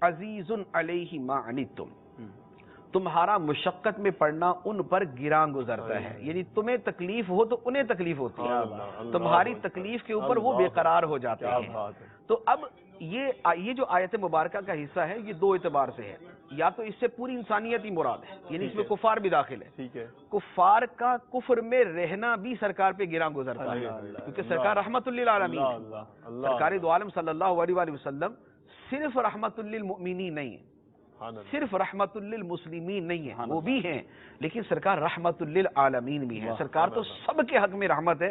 عزیز علیہ ما عنتم، تمہارا مشقت میں پڑنا ان پر گراں گزرتا ہے، یعنی تمہیں تکلیف ہو تو انہیں تکلیف ہوتی ہے، تمہاری تکلیف کے اوپر وہ بے قرار ہو جاتے ہیں۔ تو اب یہ جو آیت مبارکہ کا حصہ ہے یہ دو اعتبار سے ہے، یا تو اس سے پوری انسانیت ہی مراد ہے، یعنی اس میں کفار بھی داخل ہے، کفار کا کفر میں رہنا بھی سرکار پہ گراں گزرتا ہے، کیونکہ سرکار رحمت للعالمین ہے، سرکار دو عالم صلی اللہ علیہ وآلہ وسلم صرف رحمت للمؤمنین نہیں ہے، صرف رحمت للمسلمین نہیں ہے، وہ بھی ہیں، لیکن سرکار رحمت للعالمین بھی ہے، سرکار تو سب کے حق میں رحمت ہے۔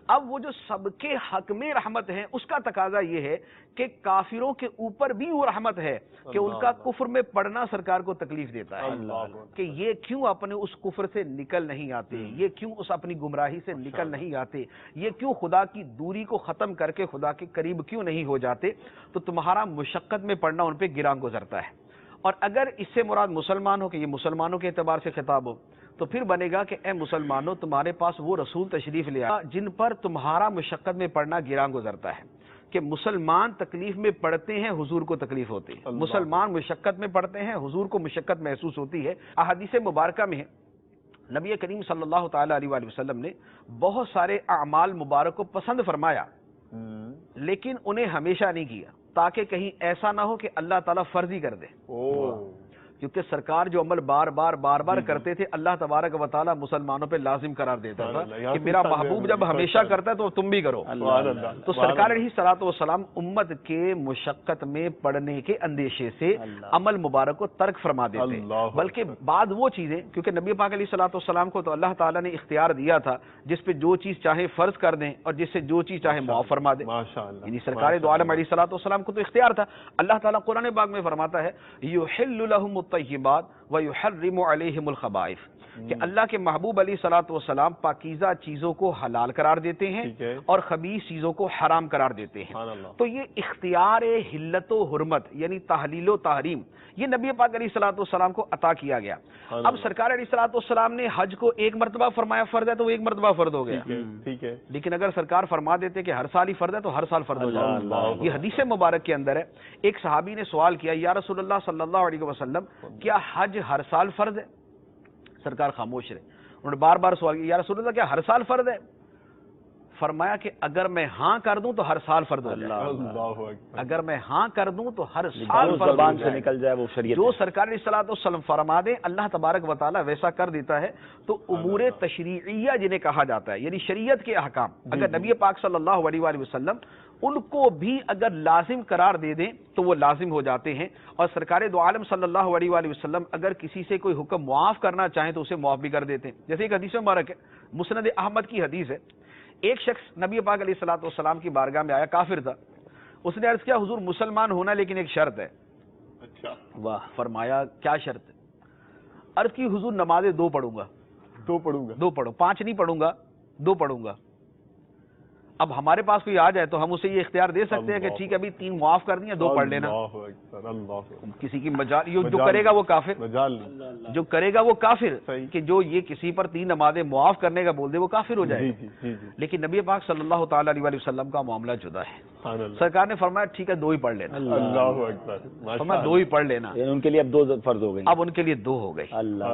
اب وہ جو سب کے حق میں رحمت ہے اس کا تقاضا یہ ہے کہ کافروں کے اوپر بھی وہ رحمت ہے کہ ان کا کفر میں پڑنا سرکار کو تکلیف دیتا ہے، کہ یہ کیوں اپنے اس کفر سے نکل نہیں آتے، یہ کیوں اس اپنی گمراہی سے نکل نہیں آتے، یہ کیوں خدا کی دوری کو ختم کر کے خدا کے قریب کیوں نہیں ہو جاتے، تو تمہارا مشقت میں پڑنا ان پہ گراں گزرتا ہے۔ اور اگر اس سے مراد مسلمان ہو کہ یہ مسلمانوں کے اعتبار سے خطاب ہو تو پھر بنے گا کہ اے مسلمانوں تمہارے پاس وہ رسول تشریف لے آیا جن پر تمہارا مشقت میں پڑنا گراں گزرتا ہے، کہ مسلمان تکلیف میں پڑتے ہیں حضور کو تکلیف ہوتی ہے، مسلمان مشقت میں پڑتے ہیں حضور کو مشقت محسوس ہوتی ہے۔ احادیث مبارکہ میں ہے نبی کریم صلی اللہ تعالی علیہ وآلہ وسلم نے بہت سارے اعمال مبارک کو پسند فرمایا لیکن انہیں ہمیشہ نہیں کیا، تاکہ کہیں ایسا نہ ہو کہ اللہ تعالیٰ فرض ہی کر دے، کیونکہ سرکار جو عمل بار بار کرتے تھے اللہ تبارک و تعالیٰ مسلمانوں پہ لازم قرار دیتا تھا کہ میرا محبوب جب ہمیشہ کرتا ہے تو تم بھی کرو۔ تو سرکار علیہ الصلوۃ والسلام امت کے مشقت میں پڑنے کے اندیشے سے عمل مبارک کو ترک فرما دیتے، بلکہ بعد وہ چیزیں، کیونکہ نبی پاک علیہ الصلوۃ والسلام کو تو اللہ تعالیٰ نے اختیار دیا تھا جس پہ جو چیز چاہے فرض کر دیں اور جس سے جو چیز چاہے معاف فرما دیں، یعنی سرکار دو عالم علیہ الصلوۃ والسلام کو تو اختیار تھا۔ اللہ تعالیٰ قرآن پاک میں فرماتا ہے یحل لهم الطیبات ویحرم علیہم الخبائث، کہ اللہ کے محبوب علیہ الصلوۃ والسلام پاکیزہ چیزوں کو حلال قرار دیتے ہیں اور خبیث چیزوں کو حرام قرار دیتے ہیں۔ تو یہ اختیار حلت و حرمت یعنی تحلیل و تحریم یہ نبی پاک علیہ الصلوۃ والسلام کو عطا کیا گیا۔ اب سرکار علیہ الصلوۃ والسلام نے حج کو ایک مرتبہ فرمایا فرض ہے تو وہ ایک مرتبہ فرض ہو گیا، لیکن اگر سرکار فرما دیتے کہ ہر سال ہی فرض ہے تو ہر سال فرض ہو جائے۔ یہ حدیث مبارک کے اندر ہے، ایک صحابی نے سوال کیا یا رسول اللہ صلی اللہ علیہ وسلم کیا حج ہر سال فرض ہے؟ سرکار خاموش رہے، انہوں نے بار بار سوال کیا یا رسول اللہ کیا ہر سال فرض ہے؟ فرمایا کہ اگر میں ہاں کر دوں تو ہر سال فرض ہو جائے، اگر میں ہاں کر دوں تو ہر سال زبان سے نکل جائے وہ شریعت، جو سرکار علیہ الصلوۃ والسلام فرما دیں اللہ تبارک و تعالیٰ ویسا کر دیتا ہے۔ تو امور تشریعیہ جنہیں کہا جاتا ہے یعنی شریعت کے احکام، اگر نبی پاک صلی اللہ علیہ وآلہ وسلم ان کو بھی اگر لازم قرار دے دیں تو وہ لازم ہو جاتے ہیں، اور سرکار دو عالم صلی اللہ علیہ وآلہ وسلم اگر کسی سے کوئی حکم معاف کرنا چاہیں تو اسے معاف بھی کر دیتے ہیں۔ جیسے ایک حدیث مبارک ہے، مسند احمد کی حدیث ہے، ایک شخص نبی پاک علیہ الصلوۃ والسلام کی بارگاہ میں آیا، کافر تھا، اس نے عرض کیا حضور مسلمان ہونا لیکن ایک شرط ہے۔ اچھا واہ، فرمایا کیا شرط ہے؟ عرض کی حضور نمازیں دو پڑھوں گا، دو پڑھو، 5 نہیں پڑھوں گا، 2 پڑھوں گا۔ اب ہمارے پاس کوئی آ جائے تو ہم اسے یہ اختیار دے سکتے ہیں کہ ٹھیک ہے ابھی 3 معاف کر دیا 2 پڑھ لینا، کسی کی مجال جو کرے گا وہ کافر، جو کرے گا وہ کافر، کہ جو یہ کسی پر 3 نمازیں معاف کرنے کا بول دے وہ کافر ہو جائے گا۔ لیکن نبی پاک صلی اللہ تعالی علیہ وسلم کا معاملہ جدا ہے، سرکار نے فرمایا ٹھیک ہے 2 ہی پڑھ لینا، فرمایا 2 ہی پڑھ لینا، ان کے لیے اب 2 فرض ہو گئی، اب ان کے لیے 2 ہو گئی۔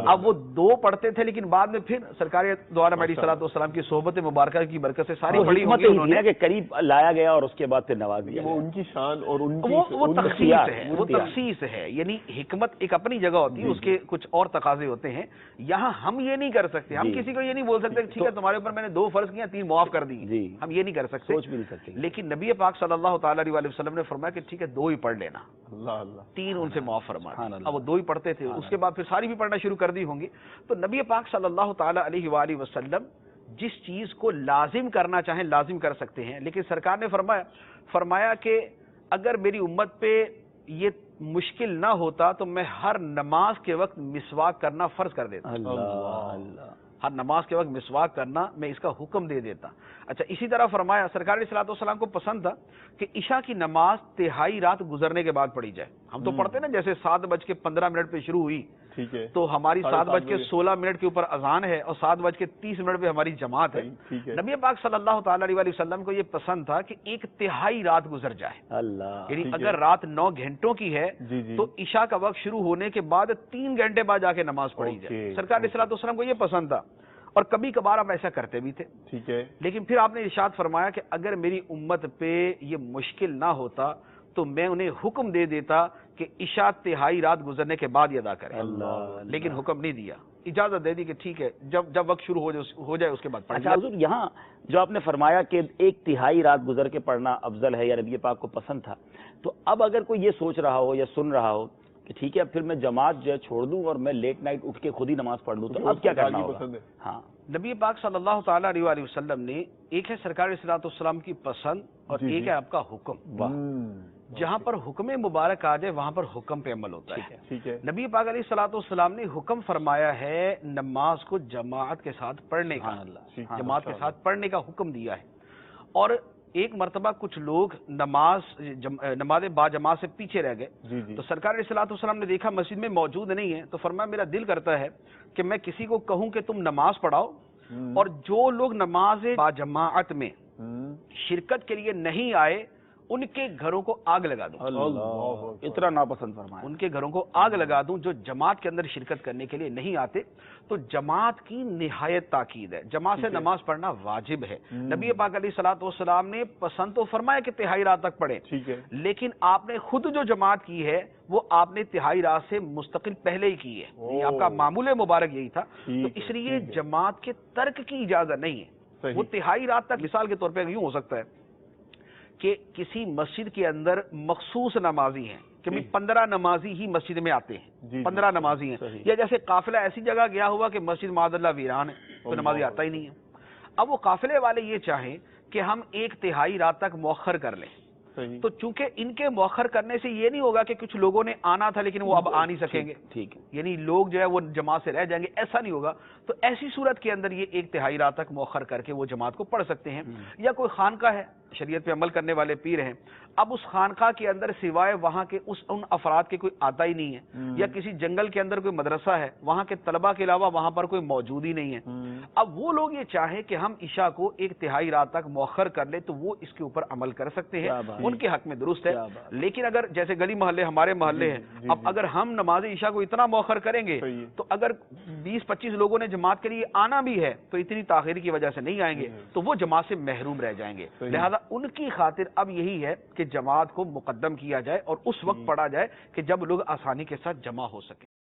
اب وہ 2 پڑھتے تھے لیکن بعد میں پھر سرکار دو عالم علیہ الصلوۃ والسلام کی صحبت مبارکہ کی برکت سے ساری پڑھی ہوئی کہ قریب لایا گیا اور اس کے بعد پھر نواز دیا، وہ ان کی شان اور ان کی وہ تخصیص ہے، یعنی حکمت ایک اپنی جگہ ہوتی ہے، اس کے کچھ اور تقاضے ہوتے ہیں، یہاں ہم یہ نہیں کر سکتے، ہم کسی کو یہ نہیں بول سکتے ٹھیک ہے تمہارے اوپر میں نے 2 فرض کیا 3 معاف کر دی، ہم یہ نہیں کر سکتے، سوچ بھی نہیں سکتے۔ لیکن نبی پاک صلی اللہ تعالی علیہ وسلم نے فرمایا کہ ٹھیک ہے 2 ہی پڑھ لینا، 3 ان سے معاف فرمایا، اب وہ 2 ہی پڑھتے تھے، اس کے بعد پھر ساری بھی پڑھنا شروع کر دی ہوں گی۔ تو نبی پاک صلی اللہ تعالی علیہ وآلہ وسلم جس چیز کو لازم کرنا چاہیں لازم کر سکتے ہیں، لیکن سرکار نے فرمایا کہ اگر میری امت پہ یہ مشکل نہ ہوتا تو میں ہر نماز کے وقت مسواک کرنا فرض کر دیتا، ہر نماز کے وقت مسواک کرنا میں اس کا حکم دے دیتا۔ اچھا اسی طرح فرمایا سرکار علیہ الصلوۃ والسلام کو پسند تھا کہ عشاء کی نماز 1/3 رات گزرنے کے بعد پڑھی جائے، ہم تو پڑھتے نا جیسے 7:15 پہ شروع ہوئی ٹھیک ہے، تو ہماری 7:16 کے اوپر اذان ہے اور 7:30 پہ ہماری جماعت ہے. نبی پاک صلی اللہ تعالی علیہ وسلم کو یہ پسند تھا کہ ایک تہائی رات گزر جائے. اللہ، یعنی اگر رات 9 گھنٹوں کی ہے تو عشاء کا وقت شروع ہونے کے بعد 3 گھنٹے بعد جا کے نماز پڑھی جائے. سرکار علیہ الصلوۃ والسلام کو یہ پسند تھا اور کبھی کبھار آپ ایسا کرتے بھی تھے. ٹھیک ہے، لیکن پھر آپ نے ارشاد فرمایا کہ اگر میری امت پہ یہ مشکل نہ ہوتا تو میں انہیں حکم دے دیتا کہ عشاء تہائی رات گزرنے کے بعد ہی ادا کریں. لیکن حکم نہیں دیا، اجازت دے دی کہ ٹھیک ہے جب وقت شروع ہو جائے اس کے بعد پڑھ اچھا حضور، یہاں جو آپ نے فرمایا کہ ایک تہائی رات گزر کے پڑھنا افضل ہے یا نبی پاک کو پسند تھا، تو اب اگر کوئی یہ سوچ رہا ہو یا سن رہا ہو کہ ٹھیک ہے پھر میں جماعت جو ہے چھوڑ دوں اور میں لیٹ نائٹ اٹھ کے خود ہی نماز پڑھ لوں، تو اب کیا کرنا ہوگا؟ ہاں، نبی پاک صلی اللہ تعالی علیہ وسلم نے ایک ہے سرکار علیہ الصلوۃ والسلام کی پسند اور ایک ہے آپ کا حکم. جہاں پر حکم مبارک آ جائے وہاں پر حکم پہ عمل ہوتا ہے. ٹھیک ہے، نبی پاک علیہ الصلوۃ والسلام نے حکم فرمایا ہے نماز کو جماعت کے ساتھ پڑھنے کا، جماعت کے ساتھ پڑھنے کا حکم دیا ہے. اور ایک مرتبہ کچھ لوگ نماز با جماعت سے پیچھے رہ گئے، تو سرکار علیہ الصلوۃ والسلام نے دیکھا مسجد میں موجود نہیں ہے، تو فرمایا میرا دل کرتا ہے کہ میں کسی کو کہوں کہ تم نماز پڑھاؤ، اور جو لوگ نماز با جماعت میں شرکت کے لیے نہیں آئے ان کے گھروں کو آگ لگا دوں. اتنا ناپسند فرمایا. ان کے گھروں کو آگ لگا دوں جو جماعت کے اندر شرکت کرنے کے لیے نہیں آتے. تو جماعت کی نہایت تاکید ہے، جماعت سے نماز پڑھنا واجب ہے. نبی پاک علیہ الصلوۃ والسلام نے پسند تو فرمایا کہ تہائی رات تک پڑھیں، لیکن آپ نے خود جو جماعت کی ہے وہ آپ نے تہائی رات سے مستقل پہلے ہی کی ہے. آپ کا معمول مبارک یہی تھا. تو اس لیے جماعت کے ترک کی اجازت نہیں ہے. وہ تہائی رات تک، مثال کے طور پہ یوں ہو سکتا ہے کہ کسی مسجد کے اندر مخصوص نمازی ہیں کہ 15 نمازی ہی مسجد میں آتے ہیں، 15 نمازی ہیں، یا جیسے قافلہ ایسی جگہ گیا ہوا کہ مسجد معاذ اللہ ویران ہے تو نمازی آتا ہی نہیں ہے. اب وہ قافلے والے یہ چاہیں کہ ہم ایک تہائی رات تک مؤخر کر لیں، تو چونکہ ان کے مؤخر کرنے سے یہ نہیں ہوگا کہ کچھ لوگوں نے آنا تھا لیکن وہ اب آ نہیں سکیں گے، ٹھیک ہے، یعنی لوگ جو ہے وہ جماعت سے رہ جائیں گے، ایسا نہیں ہوگا. تو ایسی صورت کے اندر یہ ایک تہائی رات تک مؤخر کر کے وہ جماعت کو پڑھ سکتے ہیں. یا کوئی خانقاہ ہے، شریعت پہ عمل کرنے والے پیر ہیں، اب اس خانقاہ کے اندر سوائے وہاں کے ان افراد کے کوئی آتا ہی نہیں ہے، یا کسی جنگل کے اندر کوئی مدرسہ ہے وہاں کے طلبہ کے علاوہ وہاں پر کوئی موجود ہی نہیں ہے، اب وہ لوگ یہ چاہیں کہ ہم عشاء کو ایک تہائی رات تک مؤخر کر لیں تو وہ اس کے اوپر عمل کر سکتے ہیں، ان کے حق میں درست ہے. لیکن اگر جیسے گلی محلے ہمارے محلے ہیں، اب اگر ہم نماز عشاء کو اتنا مؤخر کریں گے تو اگر 20-25 لوگوں نے جماعت کے لیے آنا بھی ہے تو اتنی تاخیر کی وجہ سے نہیں آئیں گے تو وہ جماعت سے محروم رہ جائیں گے. لہذا ان کی خاطر اب یہی ہے کہ جماعت کو مقدم کیا جائے اور اس وقت پڑھا جائے کہ جب لوگ آسانی کے ساتھ جمع ہو سکیں.